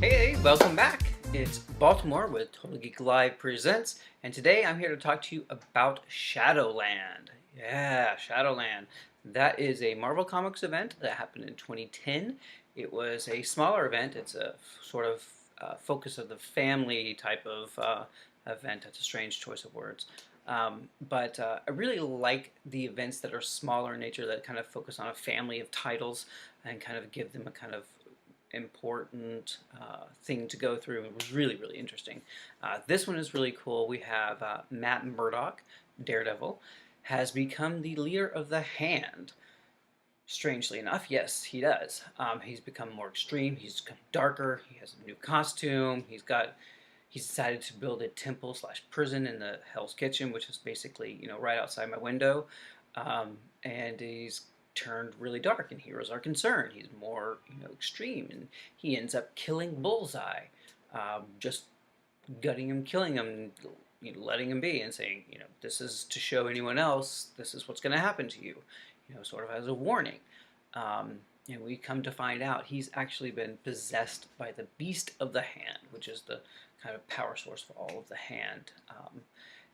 Hey, welcome back. It's Baltimore with Total Geek Live Presents, and today I'm here to talk to you about Shadowland. Yeah, Shadowland. That is a Marvel Comics event that happened in 2010. It was a smaller event. It's a sort of focus of the family type of event. That's a strange choice of words. But I really like the events that are smaller in nature that kind of focus on a family of titles and kind of give them a kind of important thing to go through. It was really, really interesting. This one is really cool. We have Matt Murdock, Daredevil, has become the leader of the Hand. Strangely enough, yes, he does. He's become more extreme. He's become darker. He has a new costume. He's decided to build a temple slash prison in the Hell's Kitchen, which is basically right outside my window. And he's turned really dark, and heroes are concerned. He's more extreme, and he ends up killing Bullseye, just gutting him, killing him, letting him be, and saying, this is to show anyone else this is what's going to happen to you, sort of as a warning. And we come to find out he's actually been possessed by the Beast of the Hand, which is the kind of power source for all of the Hand.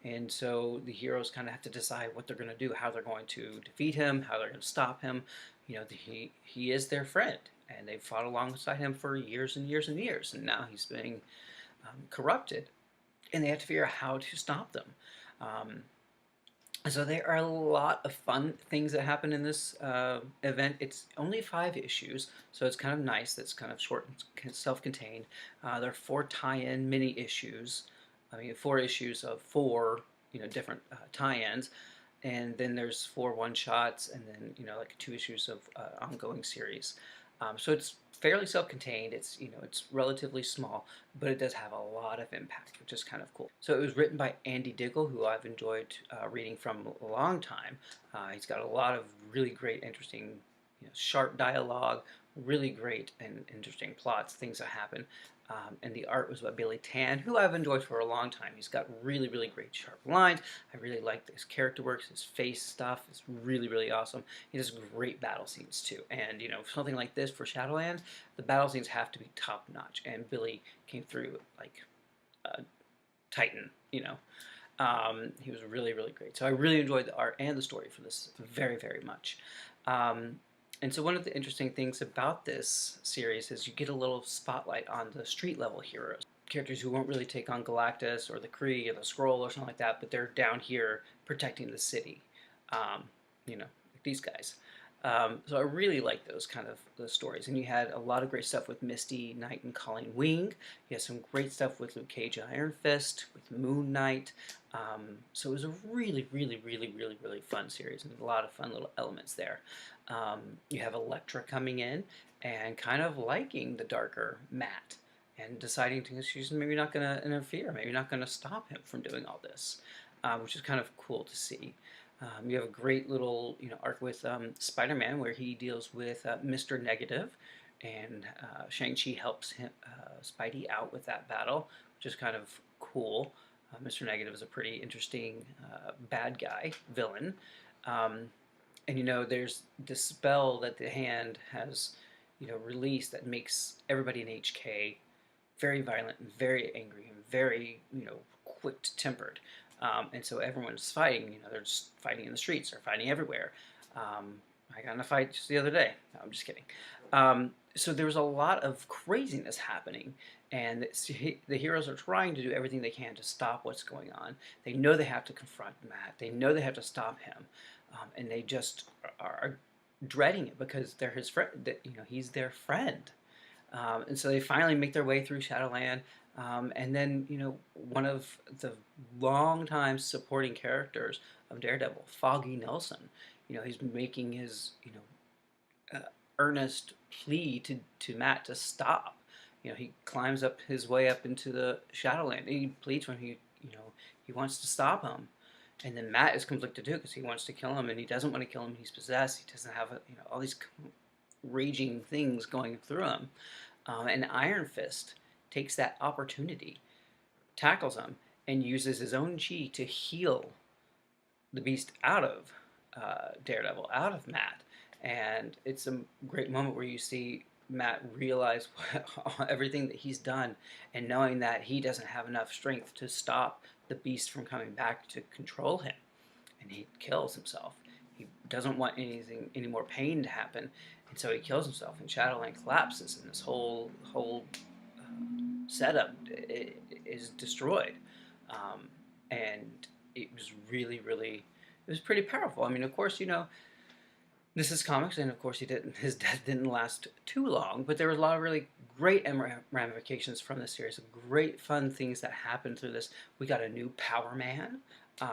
And so the heroes kind of have to decide what they're going to do, how they're going to defeat him, how they're going to stop him. He is their friend, and they've fought alongside him for years and years and years, and now he's being corrupted, and they have to figure out how to stop them. So there are a lot of fun things that happen in this event. It's only 5 issues, so it's kind of nice. It's kind of short and self-contained. There are 4 tie-in mini issues. 4 issues of 4 different tie-ins, and then there's 4 one-shots, and then like 2 issues of ongoing series. So it's fairly self-contained. It's relatively small, but it does have a lot of impact, which is kind of cool. So it was written by Andy Diggle, who I've enjoyed reading from a long time. He's got a lot of really great, interesting, sharp dialogue, really great and interesting plots, things that happen. And the art was by Billy Tan, who I've enjoyed for a long time. He's got really, really great sharp lines. I really like his character works, his face stuff is really, really awesome. He does great battle scenes too. And something like this for Shadowland, the battle scenes have to be top notch. And Billy came through like a Titan. He was really, really great. So I really enjoyed the art and the story for this very, very much. And so one of the interesting things about this series is you get a little spotlight on the street level heroes. Characters who won't really take on Galactus or the Kree or the Skrull or something like that, but they're down here protecting the city. Like these guys. So I really like those kind of the stories. And you had a lot of great stuff with Misty Knight and Colleen Wing. You had some great stuff with Luke Cage and Iron Fist, with Moon Knight. So it was a really, really, really, really, really fun series, and a lot of fun little elements there. You have Elektra coming in and kind of liking the darker Matt and deciding she's maybe not going to interfere, maybe not going to stop him from doing all this, which is kind of cool to see. You have a great little arc with Spider-Man where he deals with Mr. Negative, and Shang-Chi helps him, Spidey out with that battle, which is kind of cool. Mr. Negative is a pretty interesting bad guy, villain. And there's this spell that the Hand has released that makes everybody in HK very violent and very angry and very quick-tempered. And so everyone's fighting. They're just fighting in the streets. They're fighting everywhere. I got in a fight just the other day. No, I'm just kidding. So there was a lot of craziness happening, and the heroes are trying to do everything they can to stop what's going on. They know they have to confront Matt. They know they have to stop him, and they just are dreading it because they're his friend. That he's their friend. And so they finally make their way through Shadowland. And then, one of the long-time supporting characters of Daredevil, Foggy Nelson, he's making his, earnest plea to Matt to stop. He climbs up his way up into the Shadowland, and he pleads when he wants to stop him. And then Matt is conflicted too because he wants to kill him, and he doesn't want to kill him. He's possessed. He doesn't have all these raging things going through him. And Iron Fist takes that opportunity, tackles him, and uses his own chi to heal the Beast out of Daredevil, out of Matt. And it's a great moment where you see Matt realize everything that he's done, and knowing that he doesn't have enough strength to stop the beast from coming back to control him, and he kills himself. He doesn't want any more pain to happen, and so he kills himself. And Shadowland collapses, and this whole setup is destroyed. Um, and it was it was pretty powerful. I mean, of course, this is comics, and of course, his death didn't last too long, but there was a lot of really great ramifications from the series. Great fun things that happened through this. We got a new Power Man,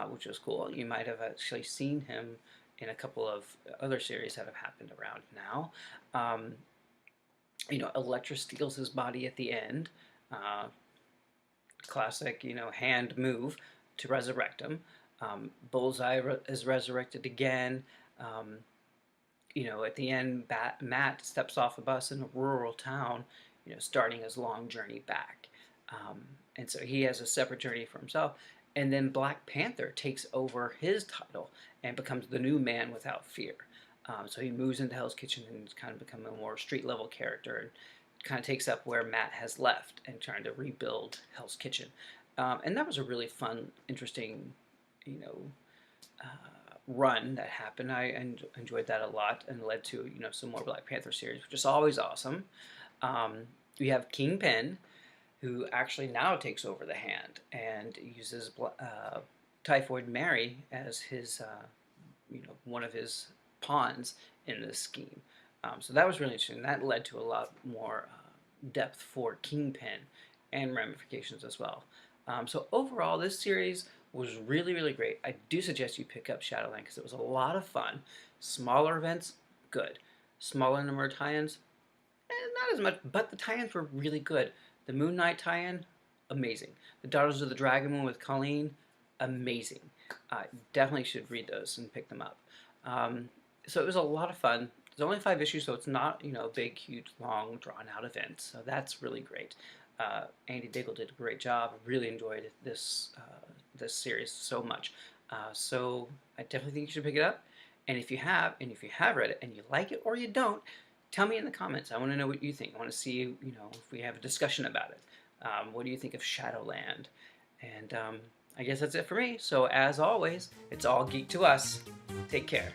which was cool. You might have actually seen him in a couple of other series that have happened around now. Elektra steals his body at the end. Uh, Classic, hand move to resurrect him. Bullseye is resurrected again. Um, at the end, Matt steps off a bus in a rural town, starting his long journey back. And so he has a separate journey for himself. And then Black Panther takes over his title and becomes the new Man Without Fear. So he moves into Hell's Kitchen and kind of become a more street level character, and kind of takes up where Matt has left and trying to rebuild Hell's Kitchen. And that was a really fun, interesting, uh, run that happened. I enjoyed that a lot, and led to some more Black Panther series, which is always awesome. We have Kingpin, who actually now takes over the Hand and uses Typhoid Mary as his one of his pawns in this scheme. So that was really interesting. That led to a lot more depth for Kingpin and ramifications as well. So overall, this series was really, really great. I do suggest you pick up Shadowland because it was a lot of fun. Smaller events, good. Smaller number of tie-ins, not as much, but the tie-ins were really good. The Moon Knight tie-in, amazing. The Daughters of the Dragon one with Colleen, amazing. Definitely should read those and pick them up. So it was a lot of fun. There's only 5 issues, so it's not a big, huge, long, drawn-out event. So that's really great. Andy Diggle did a great job. Really enjoyed this series so much. So I definitely think you should pick it up. And if you have read it and you like it or you don't, tell me in the comments. I want to know what you think. I want to see if we have a discussion about it. What do you think of Shadowland? And I guess that's it for me. So as always, it's all geek to us. Take care.